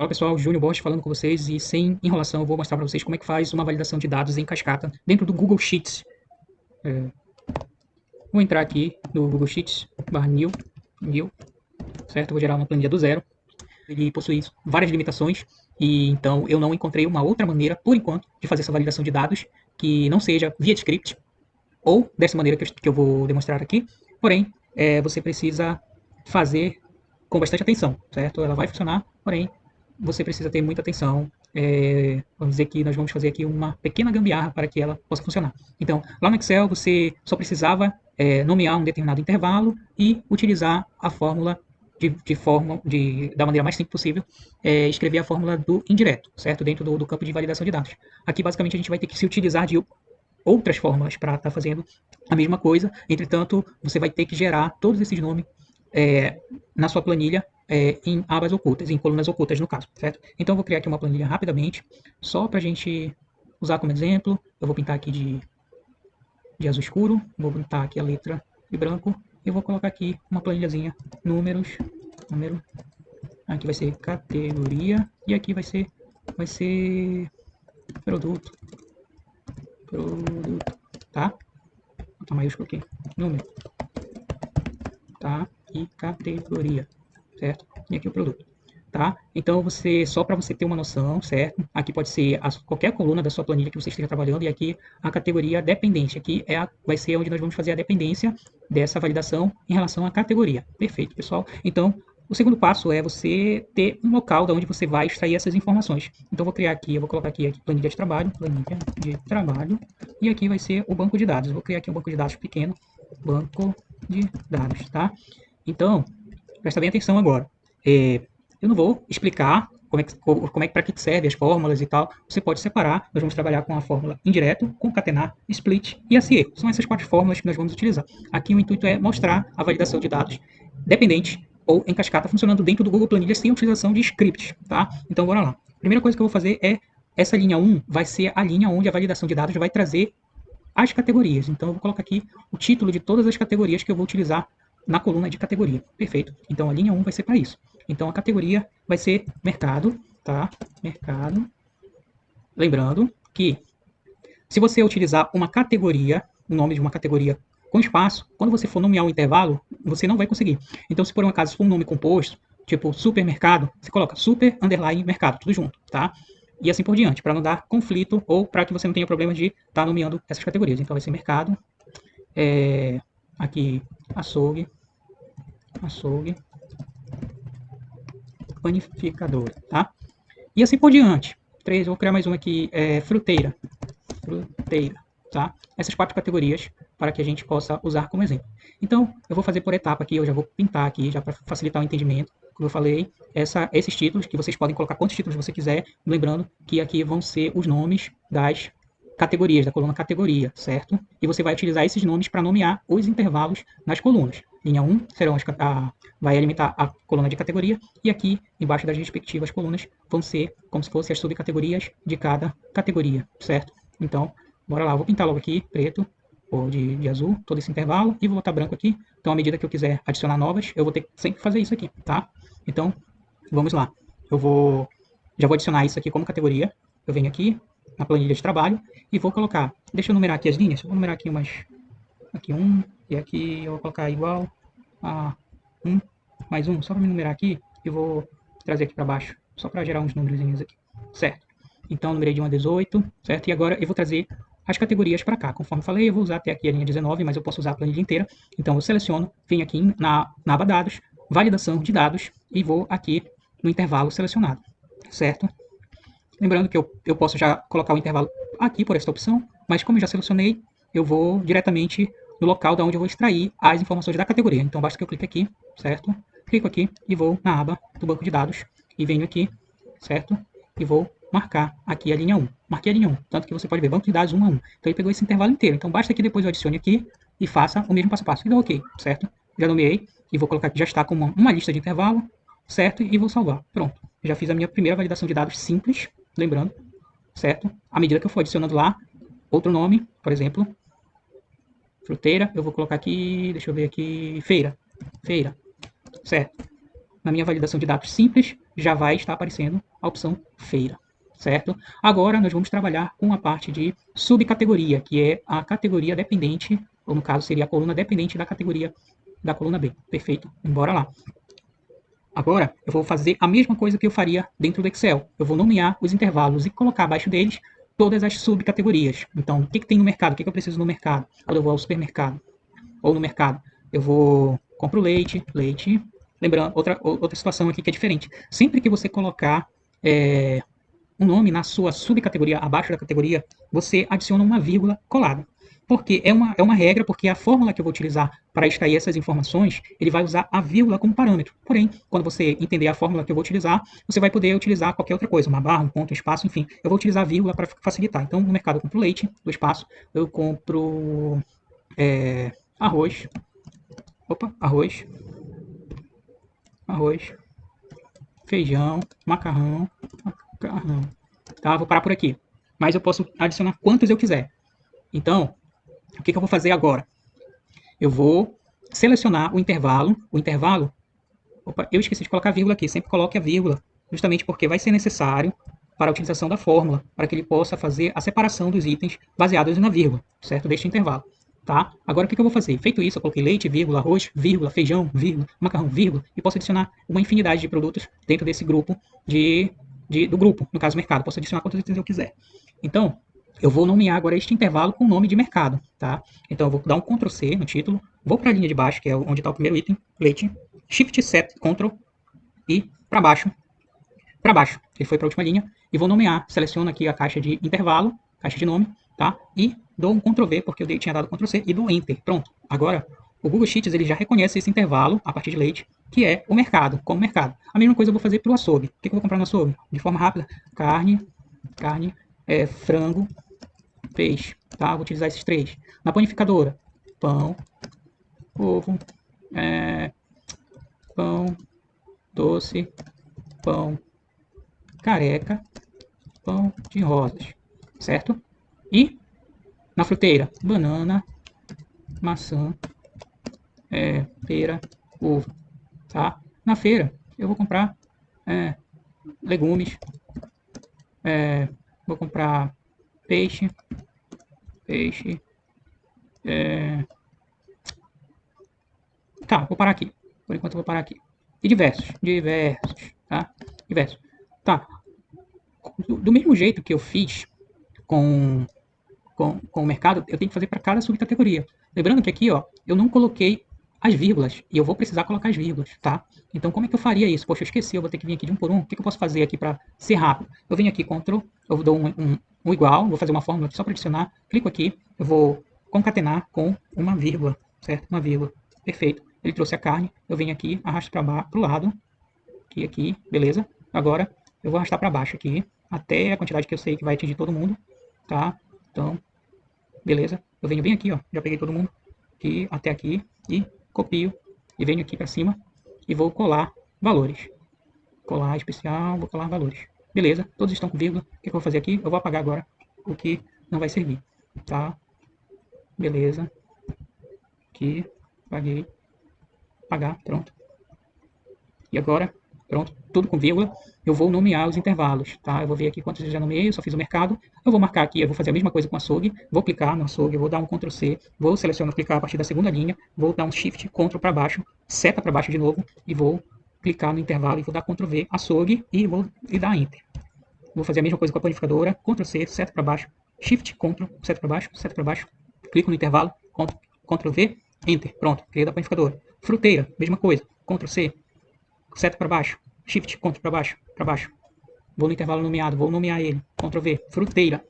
Fala pessoal, Júnior Borges falando com vocês e sem enrolação eu vou mostrar para vocês como é que faz uma validação de dados em cascata dentro do Google Sheets. Vou entrar aqui no Google Sheets, new, certo? Vou gerar uma planilha do zero. Ele possui várias limitações e então eu não encontrei uma outra maneira, por enquanto, de fazer essa validação de dados que não seja via script ou dessa maneira que eu vou demonstrar aqui. Porém, você precisa fazer com bastante atenção, certo? Ela vai funcionar, porém, você precisa ter muita atenção. Vamos dizer que nós vamos fazer aqui uma pequena gambiarra para que ela possa funcionar. Então, lá no Excel, você só precisava nomear um determinado intervalo e utilizar a fórmula da maneira mais simples possível, escrever a fórmula do indireto, certo? Dentro do campo de validação de dados. Aqui, basicamente, a gente vai ter que se utilizar de outras fórmulas para estar fazendo a mesma coisa. Entretanto, você vai ter que gerar todos esses nomes na sua planilha em abas ocultas, em colunas ocultas no caso, certo? Então eu vou criar aqui uma planilha rapidamente, só para a gente usar como exemplo. Eu vou pintar aqui de azul escuro, vou pintar aqui a letra de branco e vou colocar aqui uma planilhazinha, número, aqui vai ser categoria e aqui vai ser produto, tá? Vou botar maiúsculo aqui, número, tá? E categoria, certo? E aqui o produto, tá? Então só para você ter uma noção, certo? Aqui pode ser qualquer coluna da sua planilha que você esteja trabalhando e aqui a categoria dependente. Aqui vai ser onde nós vamos fazer a dependência dessa validação em relação à categoria. Perfeito, pessoal. Então o segundo passo é você ter um local de onde você vai extrair essas informações. Então eu vou colocar aqui planilha de trabalho, e aqui vai ser o banco de dados. Eu vou criar aqui um banco de dados pequeno, banco de dados, tá? Então, presta bem atenção agora. Eu não vou explicar para que serve as fórmulas e tal. Você pode separar. Nós vamos trabalhar com a fórmula indireto, concatenar, split e ACE. São essas 4 fórmulas que nós vamos utilizar. Aqui o intuito é mostrar a validação de dados dependente ou em cascata funcionando dentro do Google Planilha sem utilização de scripts, tá? Então, bora lá. A primeira coisa que eu vou fazer é essa linha 1 vai ser a linha onde a validação de dados vai trazer as categorias. Então, eu vou colocar aqui o título de todas as categorias que eu vou utilizar na coluna de categoria. Perfeito. Então, a linha 1 vai ser para isso. Então, a categoria vai ser mercado, tá? Mercado. Lembrando que se você utilizar uma categoria, o nome de uma categoria com espaço, quando você for nomear um intervalo, você não vai conseguir. Então, se por um acaso for um nome composto, tipo supermercado, você coloca super underline mercado, tudo junto, tá? E assim por diante, para não dar conflito ou para que você não tenha problema de estar nomeando essas categorias. Então, vai ser mercado, aqui açougue, panificadora, tá? E assim por diante. 3, vou criar mais uma aqui, fruteira, tá? Essas 4 categorias para que a gente possa usar como exemplo. Então, eu vou fazer por etapa aqui, eu já vou pintar aqui, já para facilitar o entendimento. Como eu falei, esses títulos, que vocês podem colocar quantos títulos você quiser, lembrando que aqui vão ser os nomes das categorias, da coluna categoria, certo? E você vai utilizar esses nomes para nomear os intervalos nas colunas. Linha 1 vai alimentar a coluna de categoria, e aqui, embaixo das respectivas colunas, vão ser como se fossem as subcategorias de cada categoria, certo? Então, bora lá, eu vou pintar logo aqui, preto, ou de azul, todo esse intervalo, e vou botar branco aqui. Então, à medida que eu quiser adicionar novas, eu vou ter que sempre fazer isso aqui, tá? Então, vamos lá. Já vou adicionar isso aqui como categoria. Eu venho aqui, na planilha de trabalho, e vou colocar, deixa eu numerar aqui as linhas, eu vou numerar aqui aqui 1, e aqui eu vou colocar igual a 1, mais 1, só para me numerar aqui, e vou trazer aqui para baixo, só para gerar uns números aqui, certo? Então, numerei de 1 a 18, certo? E agora eu vou trazer as categorias para cá. Conforme falei, eu vou usar até aqui a linha 19, mas eu posso usar a planilha inteira. Então, eu seleciono, venho aqui na aba dados, validação de dados, e vou aqui no intervalo selecionado, certo? Lembrando que eu posso já colocar o intervalo aqui por esta opção, mas como eu já selecionei, eu vou diretamente no local da onde eu vou extrair as informações da categoria. Então basta que eu clique aqui, certo? Clico aqui e vou na aba do banco de dados e venho aqui, certo? E vou marcar aqui a linha 1. Marquei a linha 1, tanto que você pode ver banco de dados 1 a 1. Então ele pegou esse intervalo inteiro. Então basta que depois eu adicione aqui e faça o mesmo passo a passo. E dou OK, certo? Já nomeei e vou colocar que já está com uma lista de intervalo, certo? E vou salvar. Pronto. Já fiz a minha primeira validação de dados simples, lembrando, certo? À medida que eu for adicionando lá outro nome, por exemplo, fruteira, eu vou colocar aqui, deixa eu ver aqui, feira, certo? na minha validação de dados simples, já vai estar aparecendo a opção feira, certo? Agora nós vamos trabalhar com a parte de subcategoria, que é a categoria dependente, ou no caso seria a coluna dependente da categoria da coluna B. Perfeito? Bora lá. Agora, eu vou fazer a mesma coisa que eu faria dentro do Excel. Eu vou nomear os intervalos e colocar abaixo deles todas as subcategorias. Então, o que tem no mercado? O que eu preciso no mercado? Quando eu vou ao supermercado ou no mercado, eu vou compro leite. Lembrando, outra situação aqui que é diferente. Sempre que você colocar um nome na sua subcategoria, abaixo da categoria, você adiciona uma vírgula colada. Porque é uma regra, porque a fórmula que eu vou utilizar para extrair essas informações, ele vai usar a vírgula como parâmetro. Porém, quando você entender a fórmula que eu vou utilizar, você vai poder utilizar qualquer outra coisa, uma barra, um ponto, um espaço, enfim. Eu vou utilizar a vírgula para facilitar. Então, no mercado eu compro leite, do espaço, eu compro arroz, feijão, macarrão. Tá? Vou parar por aqui. Mas eu posso adicionar quantos eu quiser. Então, o que eu vou fazer agora? Eu vou selecionar o intervalo. Opa, eu esqueci de colocar a vírgula aqui. Sempre coloque a vírgula, justamente porque vai ser necessário para a utilização da fórmula, para que ele possa fazer a separação dos itens baseados na vírgula, certo? Deste intervalo. Tá? Agora, o que eu vou fazer? Feito isso, eu coloquei leite, vírgula, arroz, vírgula, feijão, vírgula, macarrão, vírgula, e posso adicionar uma infinidade de produtos dentro desse grupo do grupo, no caso, mercado. Posso adicionar quantos itens eu quiser. Então, eu vou nomear agora este intervalo com o nome de mercado, tá? Então, eu vou dar um Ctrl C no título, vou para a linha de baixo, que é onde está o primeiro item, leite, Shift Set, Ctrl e para baixo, ele foi para a última linha, e vou nomear, seleciono aqui a caixa de intervalo, caixa de nome, tá? E dou um Ctrl V, porque eu tinha dado Ctrl C, e dou Enter. Pronto. Agora, o Google Sheets ele já reconhece esse intervalo, a partir de leite, que é o mercado, como mercado. A mesma coisa eu vou fazer para o açougue. O que eu vou comprar no açougue? De forma rápida, carne, frango, peixe, tá? Vou utilizar esses três. Na panificadora, pão, ovo, pão doce, pão careca, pão de rosas, certo? E na fruteira, banana, maçã, pera, ovo, tá? Na feira, eu vou comprar legumes, vou comprar peixe, tá, vou parar aqui. Por enquanto eu vou parar aqui. E diversos, tá? Diversos. Tá. Do mesmo jeito que eu fiz com o mercado, eu tenho que fazer para cada subcategoria. Lembrando que aqui, ó, eu não coloquei as vírgulas, e eu vou precisar colocar as vírgulas, tá? Então, como é que eu faria isso? Poxa, eu esqueci, eu vou ter que vir aqui de um por um. O que eu posso fazer aqui para ser rápido? Eu venho aqui, Ctrl, eu dou um igual, vou fazer uma fórmula aqui só para adicionar, clico aqui, eu vou concatenar com uma vírgula, certo? Uma vírgula. Perfeito. Ele trouxe a carne, eu venho aqui, arrasto para o lado, aqui, beleza? Agora, eu vou arrastar para baixo aqui, até a quantidade que eu sei que vai atingir todo mundo, tá? Então, beleza? Eu venho bem aqui, ó, já peguei todo mundo, aqui, até aqui, e copio, e venho aqui para cima, e vou colar valores. Colar especial, vou colar valores. Beleza, todos estão com vírgula. O que eu vou fazer aqui? Eu vou apagar agora o que não vai servir, tá? Beleza. Aqui, apaguei. Apagar, pronto. E agora, pronto, tudo com vírgula, eu vou nomear os intervalos, tá? Eu vou ver aqui quantos eu já nomeei, eu só fiz o mercado. Eu vou marcar aqui, eu vou fazer a mesma coisa com o açougue, vou clicar no açougue, eu vou dar um Ctrl C, vou selecionar, clicar a partir da segunda linha, vou dar um Shift, Ctrl para baixo, seta para baixo de novo, e vou clicar no intervalo e vou dar Ctrl V, açougue, e vou dar Enter. Vou fazer a mesma coisa com a panificadora, Ctrl C, seta para baixo, Shift, Ctrl, seta para baixo, clico no intervalo, Ctrl V, Enter, pronto, criei da panificadora. Fruteira, mesma coisa, Ctrl C, seta para baixo, Shift, Ctrl para baixo. Vou no intervalo nomeado, vou nomear ele, Ctrl V, fruteira,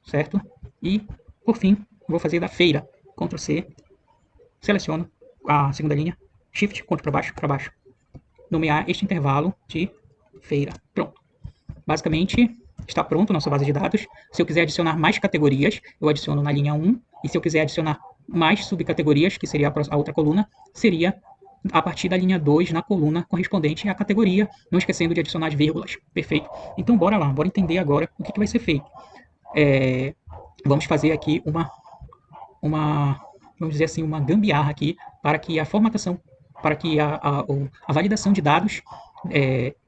certo? E, por fim, vou fazer da feira, Ctrl C, seleciono a segunda linha, Shift, Ctrl para baixo. Nomear este intervalo de feira, pronto. Basicamente, está pronto a nossa base de dados. Se eu quiser adicionar mais categorias, eu adiciono na linha 1, e se eu quiser adicionar mais subcategorias, que seria a outra coluna, seria a partir da linha 2 na coluna correspondente à categoria, não esquecendo de adicionar as vírgulas. Perfeito? Então, bora lá, bora entender agora o que vai ser feito. Vamos fazer aqui vamos dizer assim, uma gambiarra aqui, para que a formatação para que a validação de dados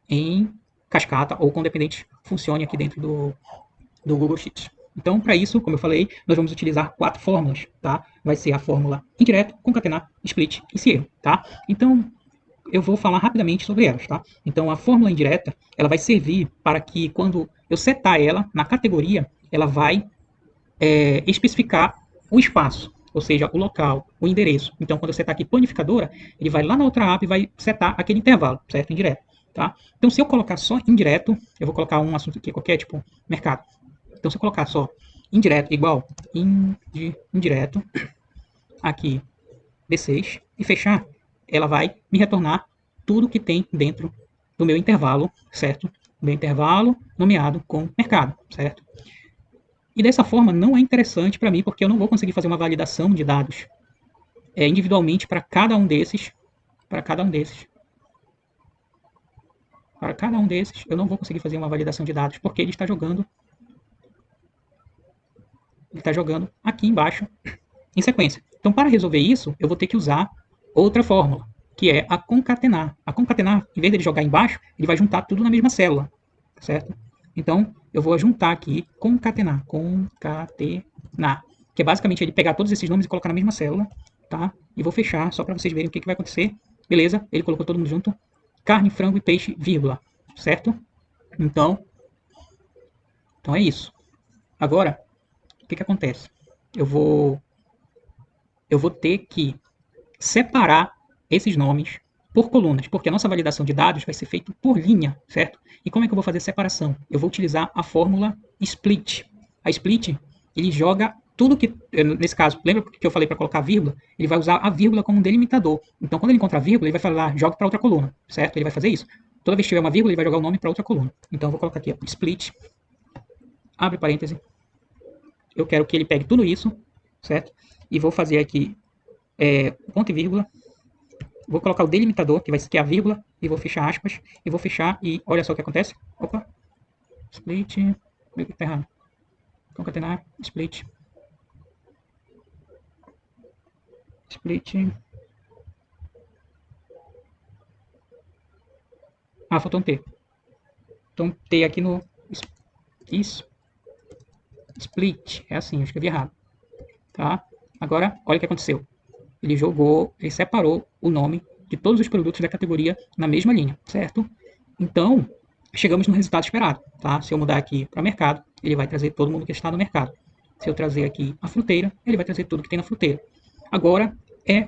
em cascata ou com dependentes funcione aqui dentro do Google Sheets. Então, para isso, como eu falei, nós vamos utilizar 4 fórmulas, tá? Vai ser a fórmula indireto, concatenar, split e se erro, tá? Então, eu vou falar rapidamente sobre elas, tá? Então, a fórmula indireta, ela vai servir para que quando eu setar ela na categoria, ela vai especificar o espaço, ou seja, o local, o endereço. Então, quando eu setar aqui planificadora, ele vai lá na outra aba e vai setar aquele intervalo, certo? Indireto, tá? Então, se eu colocar só indireto, eu vou colocar um assunto aqui qualquer, tipo mercado. Então, se eu colocar só indireto igual indireto, aqui D6, e fechar, ela vai me retornar tudo que tem dentro do meu intervalo, certo? Meu intervalo nomeado com mercado, certo? E dessa forma não é interessante para mim, porque eu não vou conseguir fazer uma validação de dados individualmente para cada um desses, para cada um desses. Para cada um desses, eu não vou conseguir fazer uma validação de dados, porque ele está jogando aqui embaixo em sequência. Então, para resolver isso, eu vou ter que usar outra fórmula, que é a concatenar. A concatenar, em vez de ele jogar embaixo, ele vai juntar tudo na mesma célula, certo? Então, eu vou juntar aqui, concatenar, que é basicamente ele pegar todos esses nomes e colocar na mesma célula, tá? E vou fechar, só para vocês verem o que vai acontecer. Beleza, ele colocou todo mundo junto. Carne, frango e peixe, vírgula, certo? Então é isso. Agora, o que acontece? Eu vou ter que separar esses nomes por colunas, porque a nossa validação de dados vai ser feita por linha, certo? E como é que eu vou fazer a separação? Eu vou utilizar a fórmula split. A split, ele joga tudo que, nesse caso, lembra que eu falei para colocar vírgula? Ele vai usar a vírgula como um delimitador. Então, quando ele encontrar a vírgula, ele vai falar, joga para outra coluna, certo? Ele vai fazer isso. Toda vez que tiver uma vírgula, ele vai jogar o nome para outra coluna. Então, eu vou colocar aqui, ó, split, abre parêntese. Eu quero que ele pegue tudo isso, certo? E vou fazer aqui ponto e vírgula. Vou colocar o delimitador, que vai ser a vírgula, e vou fechar aspas, e vou fechar, e olha só o que acontece. Opa, split, tá errado. Concatenar, split, faltou um T. Então, T aqui no isso, split, é assim, eu escrevi errado, tá? Agora, olha o que aconteceu. Ele separou o nome de todos os produtos da categoria na mesma linha, certo? Então, chegamos no resultado esperado, tá? Se eu mudar aqui para mercado, ele vai trazer todo mundo que está no mercado. Se eu trazer aqui a fruteira, ele vai trazer tudo que tem na fruteira. Agora é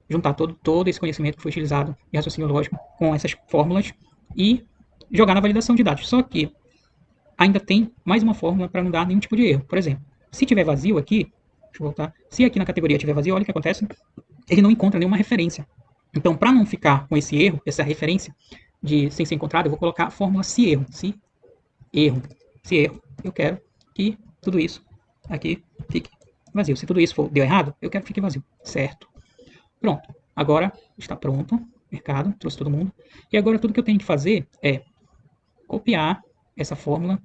juntar todo esse conhecimento que foi utilizado em raciocínio lógico com essas fórmulas e jogar na validação de dados. Só que ainda tem mais uma fórmula para não dar nenhum tipo de erro. Por exemplo, se tiver vazio aqui, deixa eu voltar, se aqui na categoria tiver vazio, olha o que acontece, ele não encontra nenhuma referência. Então, para não ficar com esse erro, essa referência de sem ser encontrado, eu vou colocar a fórmula se erro. Se erro, eu quero que tudo isso aqui fique vazio. Se tudo isso deu errado, eu quero que fique vazio, certo? Pronto. Agora está pronto. Mercado, trouxe todo mundo. E agora tudo que eu tenho que fazer é copiar essa fórmula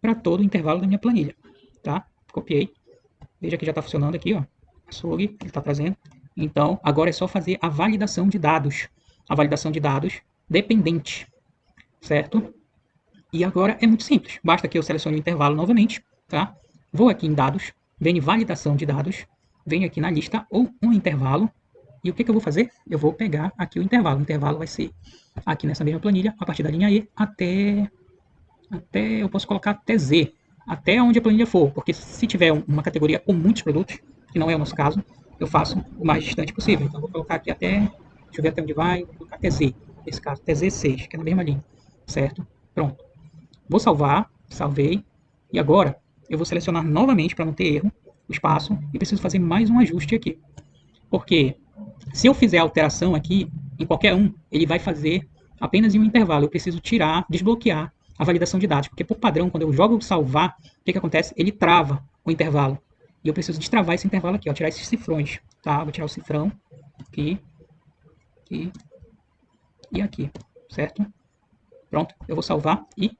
para todo o intervalo da minha planilha, tá? Copiei. Veja que já está funcionando aqui, ó. Açougue, ele está trazendo. Então, agora é só fazer a validação de dados. A validação de dados dependente, certo? E agora é muito simples. Basta que eu selecione o intervalo novamente, tá? Vou aqui em dados, venho em validação de dados, venho aqui na lista ou um intervalo. E o que eu vou fazer? Eu vou pegar aqui o intervalo. O intervalo vai ser aqui nessa mesma planilha, a partir da linha E até eu posso colocar até Z, até onde a planilha for, porque se tiver uma categoria com muitos produtos, que não é o nosso caso, eu faço o mais distante possível. Então, vou colocar aqui até, deixa eu ver até onde vai, vou colocar até Z, nesse caso, até Z6, que é na mesma linha, certo? Pronto. Vou salvar, salvei, e agora eu vou selecionar novamente, para não ter erro, o espaço, e preciso fazer mais um ajuste aqui. Porque se eu fizer a alteração aqui, em qualquer um, ele vai fazer apenas em um intervalo. Eu preciso tirar, desbloquear a validação de dados, porque por padrão, quando eu jogo salvar, o que acontece? Ele trava o intervalo. E eu preciso destravar esse intervalo aqui, ó, tirar esses cifrões, tá? Vou tirar o cifrão aqui, aqui e aqui, certo? Pronto, eu vou salvar e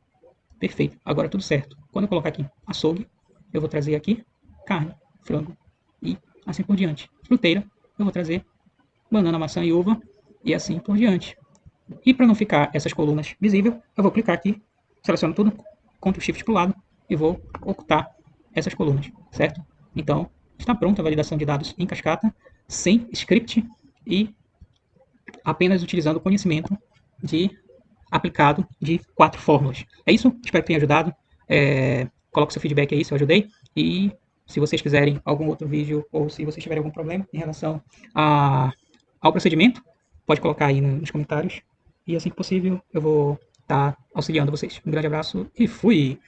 perfeito, agora tudo certo. Quando eu colocar aqui açougue, eu vou trazer aqui carne, frango e assim por diante. Fruteira, eu vou trazer banana, maçã e uva, e assim por diante. E para não ficar essas colunas visíveis, eu vou clicar aqui, seleciono tudo, Ctrl Shift para o lado e vou ocultar essas colunas, certo? Então, está pronta a validação de dados em cascata, sem script e apenas utilizando o conhecimento de aplicado de 4 fórmulas. É isso, espero que tenha ajudado. Coloque seu feedback aí se eu ajudei. E se vocês quiserem algum outro vídeo ou se vocês tiverem algum problema em relação ao procedimento, pode colocar aí nos comentários. E assim que possível, eu vou estar auxiliando vocês. Um grande abraço e fui!